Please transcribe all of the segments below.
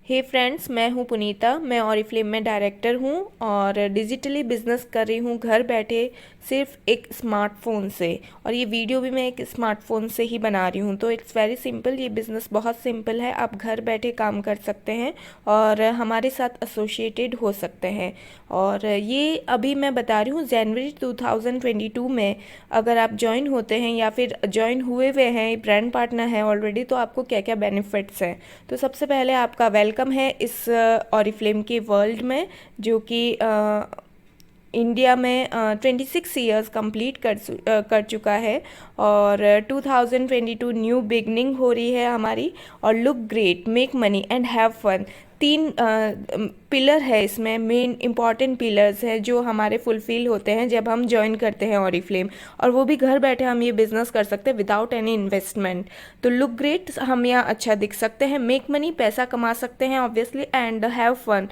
हे friends, मैं हूं पुनीता। मैं ऑरिफ्लेम में डायरेक्टर हूं और डिजिटली बिजनेस कर रही हूं घर बैठे सिर्फ एक स्मार्टफ़ोन से। और ये वीडियो भी मैं एक स्मार्टफ़ोन से ही बना रही हूं। तो इट्स वेरी सिंपल, ये बिज़नेस बहुत सिंपल है। आप घर बैठे काम कर सकते हैं और हमारे साथ एसोसिएटेड हो सकते हैं। और ये अभी मैं बता रही हूँ जनवरी 2022 में अगर आप ज्वाइन होते हैं या फिर ज्वाइन हुए हुए हैं, ब्रांड पार्टनर है ऑलरेडी, तो आपको क्या क्या बेनिफिट्स हैं। तो सबसे पहले आपका वेलकम है इस ऑरिफ्लेम के वर्ल्ड में, जो कि इंडिया में 26 ईयर्स कंप्लीट कर चुका है। और 2022 न्यू बिगनिंग हो रही है हमारी। और look great, make money and have fun, तीन पिलर है इसमें, मेन इंपॉर्टेंट पिलर्स हैं जो हमारे फुलफिल होते हैं जब हम ज्वाइन करते हैं ऑरिफ्लेम। और वो भी घर बैठे हम ये बिज़नेस कर सकते हैं विदाउट एनी इन्वेस्टमेंट। तो लुक ग्रेट, हम यहाँ अच्छा दिख सकते हैं। मेक मनी, पैसा कमा सकते हैं ऑब्वियसली। एंड हैव फन,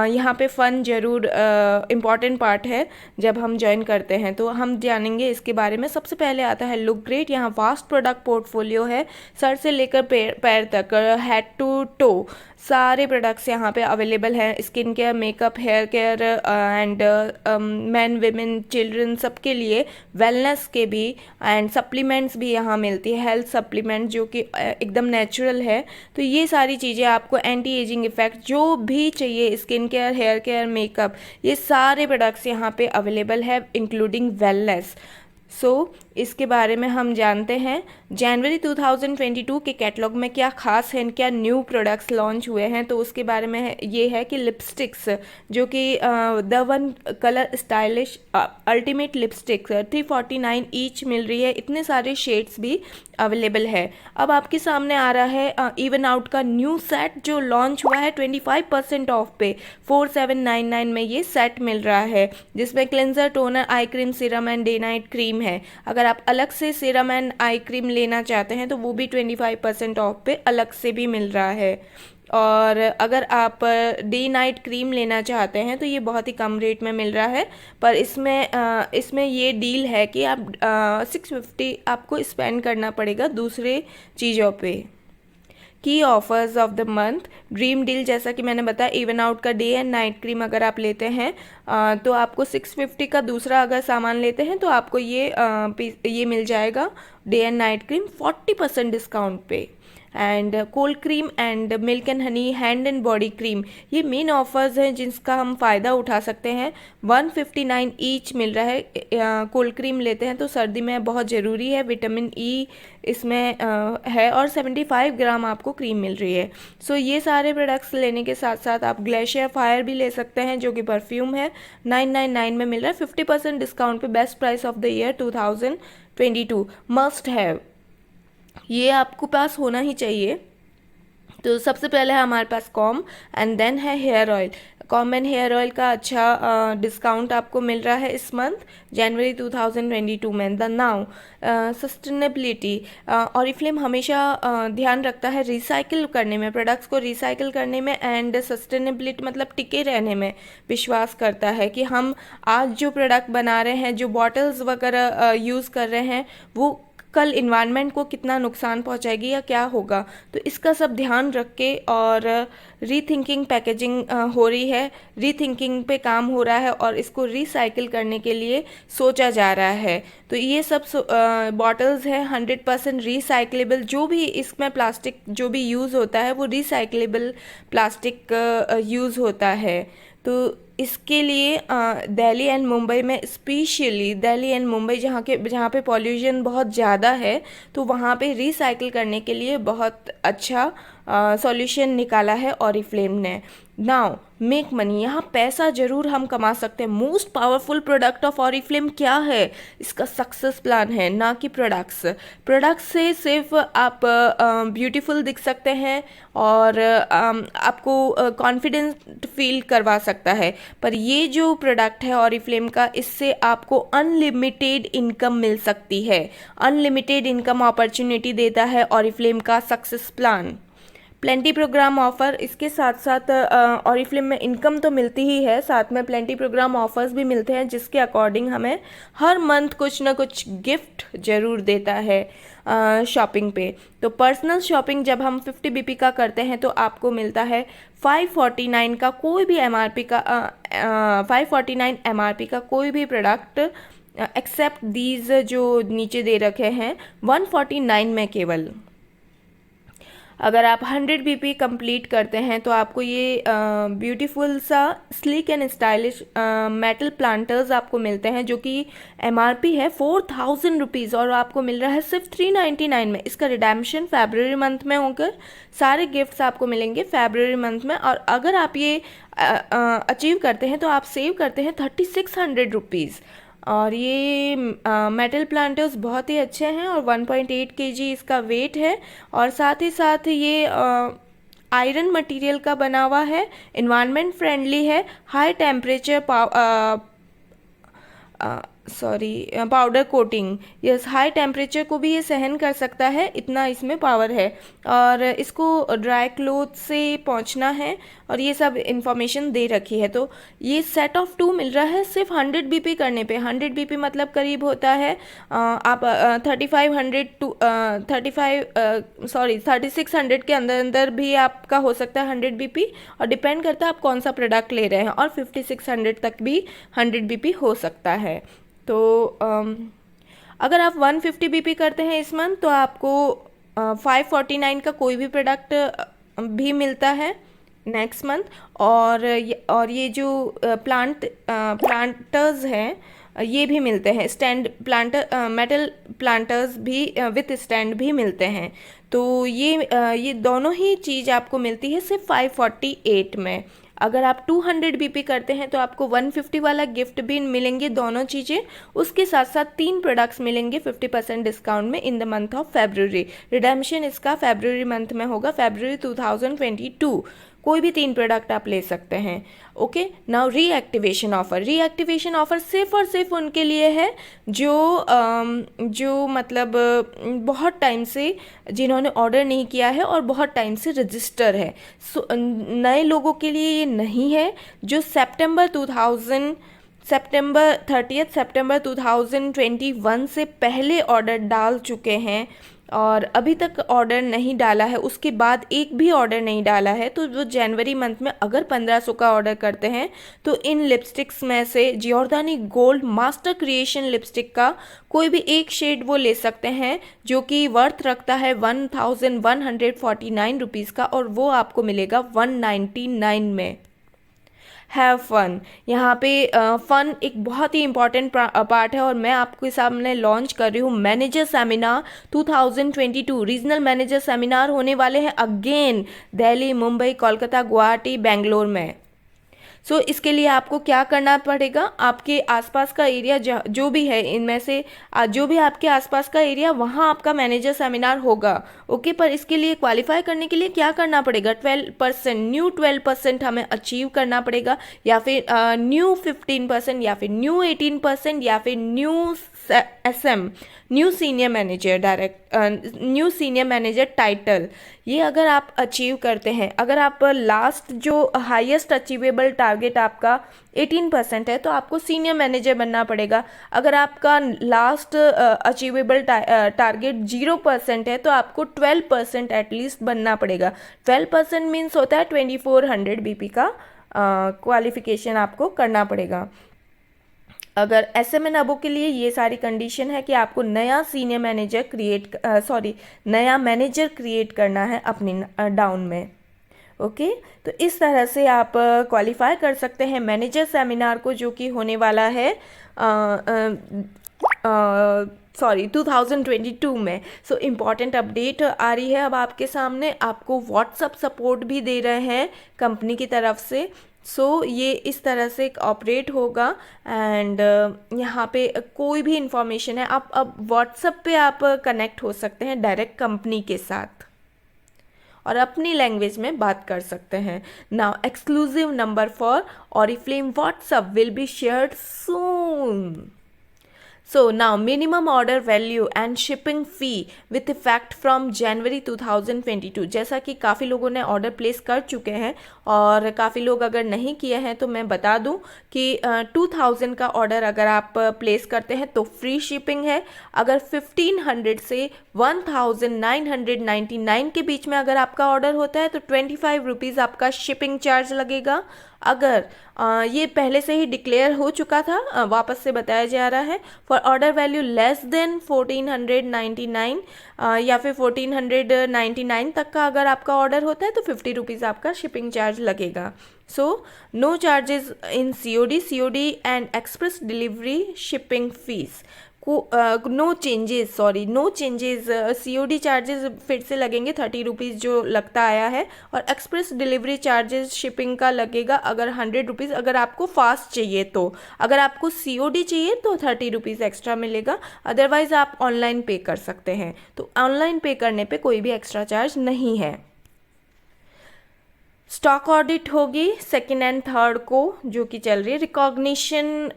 यहाँ पे फ़न ज़रूर इम्पॉर्टेंट पार्ट है जब हम ज्वाइन करते हैं। तो हम जानेंगे इसके बारे में। सबसे पहले आता है लुक ग्रेट। यहाँ वास्ट प्रोडक्ट पोर्टफोलियो है, सर से लेकर पैर तक, हेड टू टो सारे प्रोडक्ट्स यहाँ पे अवेलेबल हैं। Skin care, makeup, hair care and man, women, children, सबके लिए। वेलनेस के भी एंड सप्लीमेंट्स भी यहाँ मिलती है, हेल्थ सप्लीमेंट जो कि एकदम नेचुरल है। तो ये सारी चीज़ें आपको, एंटी एजिंग इफेक्ट जो भी चाहिए, skin care, hair care, makeup, ये सारे प्रोडक्ट्स यहाँ पे अवेलेबल है इंक्लूडिंग वेलनेस। इसके बारे में हम जानते हैं जनवरी 2022 के कैटलॉग में क्या खास है, क्या न्यू प्रोडक्ट्स लॉन्च हुए हैं। तो उसके बारे में ये है कि लिपस्टिक्स, जो कि the one colour stylish ultimate lipstick 349 each मिल रही है। इतने सारे शेड्स भी अवेलेबल है। अब आपके सामने आ रहा है इवन आउट का न्यू सेट जो लॉन्च हुआ है 25% ऑफ पे 4799 में ये सेट मिल रहा है, जिसमें cleanser, toner, eye cream, serum and day night cream है। अगर आप अलग से सीरम एंड आई क्रीम लेना चाहते हैं तो वो भी 25% ऑफ पे अलग से भी मिल रहा है। और अगर आप डे नाइट क्रीम लेना चाहते हैं तो ये बहुत ही कम रेट में मिल रहा है। पर इसमें ये डील है कि आप 650 आपको स्पेंड करना पड़ेगा दूसरे चीज़ों पे। की offers of the month, dream deal, जैसा कि मैंने बताया, इवन आउट का डे एंड नाइट क्रीम अगर आप लेते हैं तो आपको 650 का दूसरा अगर सामान लेते हैं तो आपको ये मिल जाएगा day and night cream 40% discount पे। And cold cream and milk and honey hand and body cream, ये मेन ऑफर्स हैं जिसका हम फ़ायदा उठा सकते हैं। 159 ईच मिल रहा है। कोल्ड क्रीम लेते हैं तो सर्दी में बहुत ज़रूरी है, विटामिन ई इसमें है। और 75 ग्राम आपको क्रीम मिल रही है। ये सारे प्रोडक्ट्स लेने के साथ साथ आप ग्लेशियर फायर भी ले सकते हैं जो कि परफ्यूम है, 999 में मिल रहा है 50% डिस्काउंट पे। Best price of the year 2022, must have, ये आपको पास होना ही चाहिए। तो सबसे पहले है हमारे पास कॉम एंड देन है hair oil. Comb and hair oil का अच्छा डिस्काउंट आपको मिल रहा है इस मंथ जनवरी 2022 में। द नाउ सस्टेनेबिलिटी, ऑरिफ्लेम हमेशा ध्यान रखता है रिसाइकिल करने में, प्रोडक्ट्स को रिसाइकिल करने में। एंड सस्टेनेबिलिटी मतलब टिके रहने में विश्वास करता है कि हम आज जो प्रोडक्ट बना रहे हैं, जो बॉटल्स वगैरह यूज़ कर रहे हैं, वो कल इन्वायरमेंट को कितना नुकसान पहुंचाएगी या क्या होगा। तो इसका सब ध्यान रख के और रीथिंकिंग पैकेजिंग हो रही है, रीथिंकिंग पे काम हो रहा है और इसको रिसाइकिल करने के लिए सोचा जा रहा है। तो ये सब बॉटल्स है 100% रिसाइकलेबल। जो भी इसमें प्लास्टिक जो भी यूज़ होता है वो रिसाइकलेबल प्लास्टिक यूज़ होता है। तो इसके लिए दिल्ली एंड मुंबई में, स्पेशली दिल्ली एंड मुंबई जहाँ पे पॉल्यूशन बहुत ज़्यादा है, तो वहाँ पे रिसाइकिल करने के लिए बहुत अच्छा सॉल्यूशन निकाला है ऑरिफ्लेम ने। नाउ मेक मनी, यहाँ पैसा जरूर हम कमा सकते हैं। Most powerful product of Oriflame क्या है, इसका सक्सेस प्लान है, ना कि प्रोडक्ट्स से सिर्फ आप ब्यूटीफुल दिख सकते हैं और आपको कॉन्फिडेंस फील करवा सकता है। पर ये जो प्रोडक्ट है ऑरिफ्लेम का, इससे आपको अनलिमिटेड इनकम मिल सकती है। अनलिमिटेड इनकम अपॉर्चुनिटी देता है ऑरिफ्लेम का success plan. Plenty programme offer, इसके साथ साथ ऑरिफ्लेम में इनकम तो मिलती ही है, साथ में प्लेंटी प्रोग्राम ऑफर्स भी मिलते हैं जिसके अकॉर्डिंग हमें हर मंथ कुछ ना कुछ गिफ्ट ज़रूर देता है शॉपिंग पे। तो पर्सनल शॉपिंग जब हम 50 BP का करते हैं तो आपको मिलता है 549 का कोई भी MRP का 549 MRP का कोई भी प्रोडक्ट एक्सेप्ट दीज जो नीचे दे रखे हैं 149 में केवल। अगर आप 100 BP कंप्लीट करते हैं तो आपको ये ब्यूटीफुल सा sleek and stylish metal planters आपको मिलते हैं जो कि MRP है 4000 रुपीज़ और आपको मिल रहा है सिर्फ 399 में। इसका रिडेम्पशन फरवरी मंथ में होकर सारे गिफ्ट्स आपको मिलेंगे फरवरी मंथ में। और अगर आप ये अचीव करते हैं तो आप सेव करते हैं 3600 रुपीज़। और ये मेटल प्लांटर्स बहुत ही अच्छे हैं और 1.8 kg इसका वेट है और साथ ही साथ ये आयरन मटेरियल का बना हुआ है, इन्वायरमेंट फ्रेंडली है, high temperature powder coating, yes high temperature को भी ये सहन कर सकता है, इतना इसमें पावर है। और इसको ड्राई क्लोथ से पोंछना है और ये सब इंफॉर्मेशन दे रखी है। तो ये सेट ऑफ 2 मिल रहा है सिर्फ 100 BP करने पे। 100 BP मतलब करीब होता है आप 3600 के अंदर अंदर भी आपका हो सकता है 100 BP, और डिपेंड करता है आप कौन सा प्रोडक्ट ले रहे हैं, और 5600 तक भी 100 BP हो सकता है। तो अगर आप 150 BP करते हैं इस मंथ तो आपको 549 का कोई भी प्रोडक्ट भी मिलता है नेक्स्ट मंथ। और ये जो प्लांटर्स हैं ये भी मिलते हैं, स्टैंड प्लांटर मेटल प्लांटर्स भी विथ स्टैंड भी मिलते हैं। तो ये दोनों ही चीज़ आपको मिलती है सिर्फ 548 में। अगर आप 200 BP करते हैं तो आपको 150 वाला गिफ्ट भी मिलेंगे दोनों चीज़ें, उसके साथ साथ 3 प्रोडक्ट्स मिलेंगे 50% डिस्काउंट में in the month of February. Redemption इसका फेब्रुअरी मंथ में होगा, फेब्रुअरी 2022। कोई भी 3 प्रोडक्ट आप ले सकते हैं। Okay, now reactivation offer. Reactivation offer सिर्फ और सिर्फ उनके लिए है जो मतलब बहुत टाइम से जिन्होंने ऑर्डर नहीं किया है और बहुत टाइम से रजिस्टर है। नए लोगों के लिए ये नहीं है। जो सितंबर 30 सितंबर 2021 से पहले ऑर्डर डाल चुके हैं और अभी तक ऑर्डर नहीं डाला है, उसके बाद एक भी ऑर्डर नहीं डाला है, तो वो जनवरी मंथ में अगर 1500 का ऑर्डर करते हैं तो इन लिपस्टिक्स में से जियोर्दानी गोल्ड मास्टर क्रिएशन लिपस्टिक का कोई भी एक शेड वो ले सकते हैं जो कि वर्थ रखता है 1149 रुपीज़ का, और वो आपको मिलेगा 199 में। हैव फन, यहाँ पे फन एक बहुत ही इंपॉर्टेंट पार्ट है और मैं आपके सामने लॉन्च कर रही हूँ manager seminar 2022। Regional manager seminar होने वाले हैं अगेन दिल्ली, मुंबई, कोलकाता, गुवाहाटी, बेंगलोर में। सो इसके लिए आपको क्या करना पड़ेगा, आपके आसपास का एरिया जो भी है इनमें से जो भी आपके आसपास का एरिया वहाँ आपका मैनेजर सेमिनार होगा। ओके, पर इसके लिए क्वालिफाई करने के लिए क्या करना पड़ेगा, 12% न्यू 12% हमें अचीव करना पड़ेगा, या फिर न्यू 15%, या फिर न्यू 18%, या फिर new SM new senior manager title. ये अगर आप अचीव करते हैं, अगर आप लास्ट जो हाईएस्ट अचीवेबल टारगेट आपका 18% है तो आपको सीनियर मैनेजर बनना पड़ेगा। अगर आपका लास्ट अचीवेबल टारगेट 0% है तो आपको 12% एटलीस्ट बनना पड़ेगा। 12% मीन्स होता है 2400 BP का क्वालिफिकेशन आपको करना पड़ेगा। अगर SMN अबो के लिए ये सारी कंडीशन है कि आपको नया मैनेजर क्रिएट करना है अपनी डाउन में। ओके, तो इस तरह से आप क्वालिफाई कर सकते हैं मैनेजर सेमिनार को, जो कि होने वाला है 2022 में। सो इम्पॉर्टेंट अपडेट आ रही है अब आपके सामने। आपको व्हाट्सअप सपोर्ट भी दे रहे हैं कंपनी की तरफ से। ये इस तरह से ऑपरेट होगा एंड यहाँ पे कोई भी इंफॉर्मेशन है आप अब व्हाट्सएप पे आप कनेक्ट हो सकते हैं डायरेक्ट कंपनी के साथ और अपनी लैंग्वेज में बात कर सकते हैं। Now exclusive number for Oriflame WhatsApp will be shared soon. So now minimum order value and shipping fee with effect from January 2022। जैसा कि काफ़ी लोगों ने ऑर्डर प्लेस कर चुके हैं और काफ़ी लोग अगर नहीं किए हैं तो मैं बता दूं कि 2000 का ऑर्डर अगर आप प्लेस करते हैं तो फ्री शिपिंग है। अगर 1500 से 1999 के बीच में अगर आपका ऑर्डर होता है तो 25 रुपीज़ आपका शिपिंग चार्ज लगेगा। अगर ये पहले से ही डिक्लेयर हो चुका था, वापस से बताया जा रहा है, for order value less than 1499 या फिर 1499 तक का अगर आपका ऑर्डर होता है तो 50 रुपीज़ आपका शिपिंग चार्ज लगेगा। So no charges in COD and express delivery shipping fees no changes COD charges फिर से लगेंगे 30 रुपीज़ जो लगता आया है, और एक्सप्रेस डिलीवरी चार्जेस शिपिंग का लगेगा अगर 100 रुपीज़ अगर आपको फास्ट चाहिए तो। अगर आपको COD चाहिए तो 30 रुपीज़ एक्स्ट्रा मिलेगा, अदरवाइज़ आप ऑनलाइन पे कर सकते हैं। तो ऑनलाइन पे करने पे कोई भी एक्स्ट्रा चार्ज नहीं है। स्टॉक ऑडिट होगी सेकेंड एंड थर्ड को जो कि चल रही है। रिकॉग्निशन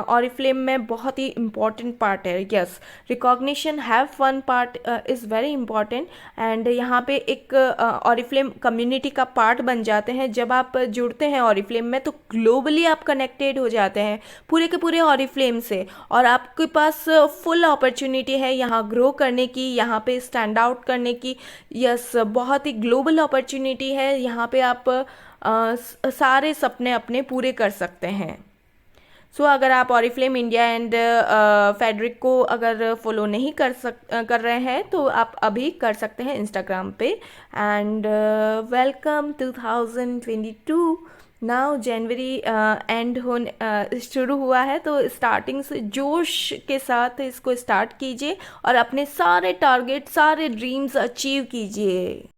ऑरिफ्लेम में बहुत ही इम्पॉर्टेंट पार्ट है। Yes, recognition have fun part is very important and यहाँ पे एक ऑरिफ्लेम कम्युनिटी का पार्ट बन जाते हैं। जब आप जुड़ते हैं ऑरिफ्लेम में तो ग्लोबली आप कनेक्टेड हो जाते हैं पूरे के पूरे ऑरिफ्लेम से, और आपके पास फुल अपॉर्चुनिटी है यहाँ ग्रो करने की, यहाँ पे स्टैंड आउट करने की। यस, बहुत ही ग्लोबल अपॉर्चुनिटी है, यहाँ पे आप सारे सपने अपने पूरे कर सकते हैं। सो अगर आप ऑरिफ्लेम इंडिया एंड फेडरिक को अगर फॉलो नहीं कर रहे हैं तो आप अभी कर सकते हैं इंस्टाग्राम पे। And welcome 2022। Now January and होने शुरू हुआ है तो स्टार्टिंग से जोश के साथ इसको स्टार्ट कीजिए और अपने सारे टारगेट सारे ड्रीम्स अचीव कीजिए।